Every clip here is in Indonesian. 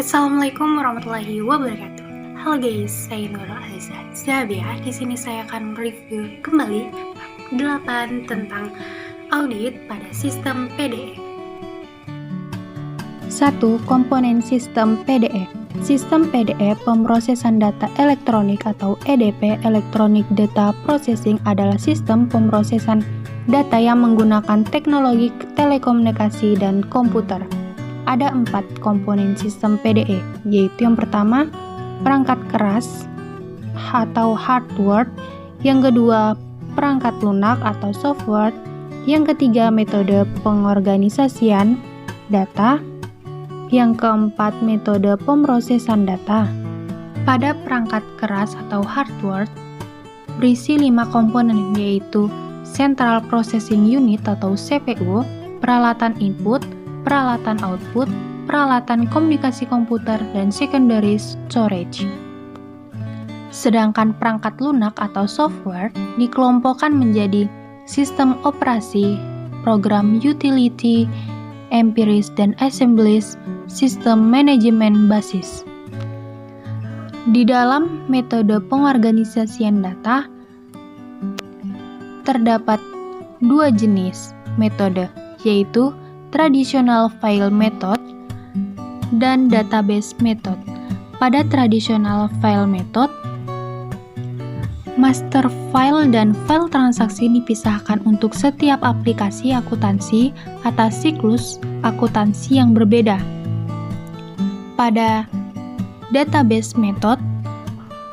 Assalamualaikum warahmatullahi wabarakatuh. Halo guys, saya Nurul Aliza Zabia. Di sini saya akan mereview kembali 8 tentang audit pada sistem PDE. 1. Komponen sistem PDE. Sistem PDE pemrosesan data elektronik atau EDP Electronic Data Processing adalah sistem pemrosesan data yang menggunakan teknologi telekomunikasi dan komputer. Ada 4 komponen sistem PDE, yaitu yang pertama, perangkat keras atau hardware, yang kedua, perangkat lunak atau software, yang ketiga, metode pengorganisasian data, yang keempat, metode pemrosesan data. Pada perangkat keras atau hardware, berisi 5 komponen, yaitu Central Processing Unit atau CPU, peralatan input, peralatan output, peralatan komunikasi komputer, dan secondary storage. Sedangkan perangkat lunak atau software dikelompokkan menjadi sistem operasi, program utility, empiris dan assemblies, sistem manajemen basis. Di dalam metode pengorganisasian data, terdapat 2 jenis metode, yaitu traditional file method dan database method. Pada traditional file method, master file dan file transaksi dipisahkan untuk setiap aplikasi akuntansi atas siklus akuntansi yang berbeda. Pada database method,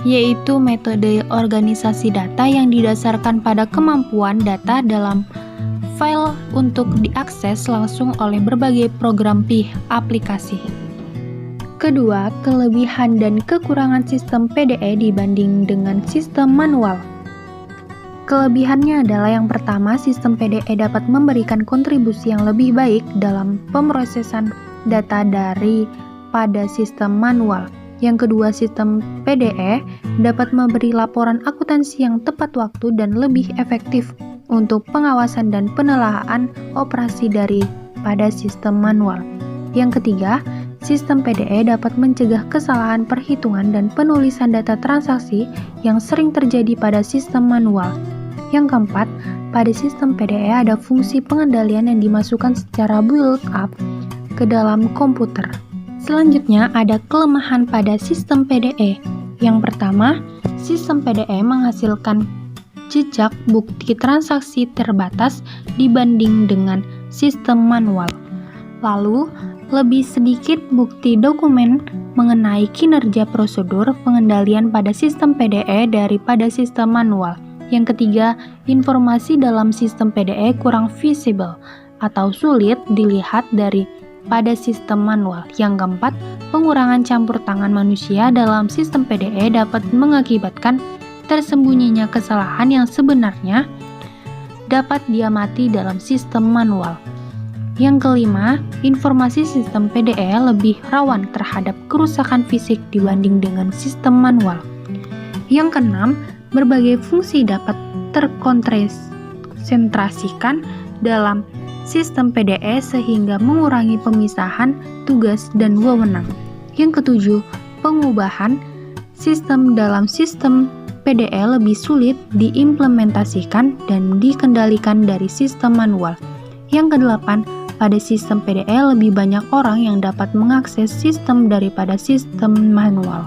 yaitu metode organisasi data yang didasarkan pada kemampuan data dalam file untuk diakses langsung oleh berbagai program aplikasi. Kedua, kelebihan dan kekurangan sistem PDE dibanding dengan sistem manual. Kelebihannya adalah yang pertama, sistem PDE dapat memberikan kontribusi yang lebih baik dalam pemrosesan data daripada sistem manual. Yang kedua, sistem PDE dapat memberi laporan akuntansi yang tepat waktu dan lebih efektif untuk pengawasan dan penelaahan operasi daripada sistem manual. Yang ketiga, sistem PDE dapat mencegah kesalahan perhitungan dan penulisan data transaksi yang sering terjadi pada sistem manual. Yang keempat, pada sistem PDE ada fungsi pengendalian yang dimasukkan secara build-up ke dalam komputer. Selanjutnya, ada kelemahan pada sistem PDE. Yang pertama, sistem PDE menghasilkan jejak bukti transaksi terbatas dibanding dengan sistem manual. Lalu, lebih sedikit bukti dokumen mengenai kinerja prosedur pengendalian pada sistem PDE daripada sistem manual. Yang ketiga, informasi dalam sistem PDE kurang visible atau sulit dilihat pada sistem manual. Yang keempat, pengurangan campur tangan manusia dalam sistem PDE dapat mengakibatkan tersembunyinya kesalahan yang sebenarnya dapat diamati dalam sistem manual. Yang kelima, informasi sistem PDE lebih rawan terhadap kerusakan fisik dibanding dengan sistem manual. Yang keenam, berbagai fungsi dapat terkonsentrasikan dalam sistem PDE sehingga mengurangi pemisahan tugas dan wewenang. Yang ketujuh, pengubahan sistem dalam sistem PDE lebih sulit diimplementasikan dan dikendalikan dari sistem manual. Yang kedelapan, pada sistem PDE lebih banyak orang yang dapat mengakses sistem daripada sistem manual.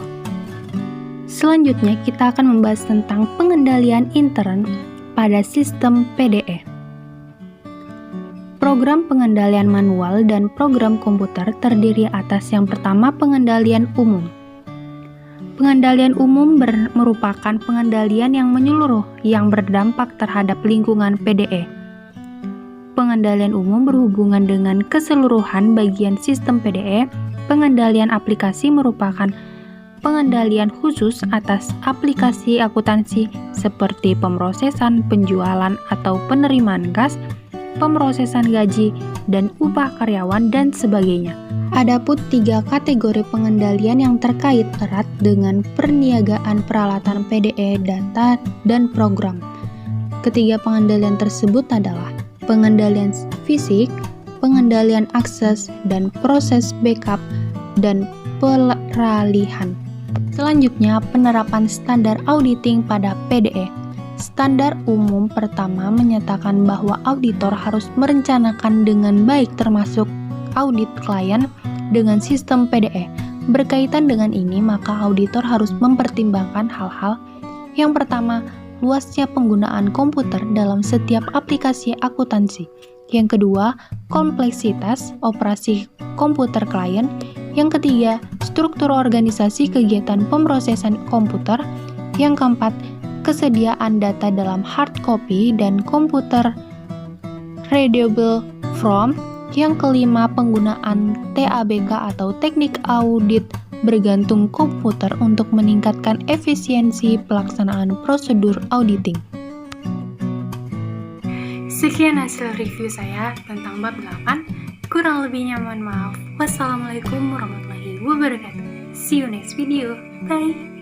Selanjutnya, kita akan membahas tentang pengendalian intern pada sistem PDE. Program pengendalian manual dan program komputer terdiri atas yang pertama, pengendalian umum. Pengendalian umum merupakan pengendalian yang menyeluruh yang berdampak terhadap lingkungan PDE. Pengendalian umum berhubungan dengan keseluruhan bagian sistem PDE. Pengendalian aplikasi merupakan pengendalian khusus atas aplikasi akuntansi seperti pemrosesan, penjualan atau penerimaan kas, pemrosesan gaji dan upah karyawan dan sebagainya. Adapun 3 kategori pengendalian yang terkait erat dengan perniagaan peralatan PDE, data, dan program. Ketiga pengendalian tersebut adalah pengendalian fisik, pengendalian akses dan proses backup, dan peralihan. Selanjutnya, penerapan standar auditing pada PDE. Standar umum pertama menyatakan bahwa auditor harus merencanakan dengan baik termasuk audit klien dengan sistem PDE. Berkaitan dengan ini, maka auditor harus mempertimbangkan hal-hal. Yang pertama, luasnya penggunaan komputer dalam setiap aplikasi akuntansi. Yang kedua, kompleksitas operasi komputer klien. Yang ketiga, struktur organisasi kegiatan pemrosesan komputer. Yang keempat, kesediaan data dalam hard copy dan komputer readable form. Yang kelima, penggunaan TABK atau teknik audit bergantung komputer untuk meningkatkan efisiensi pelaksanaan prosedur auditing. Sekian hasil review saya tentang bab 8. Kurang lebihnya mohon maaf. Wassalamualaikum warahmatullahi wabarakatuh. See you next video. Bye.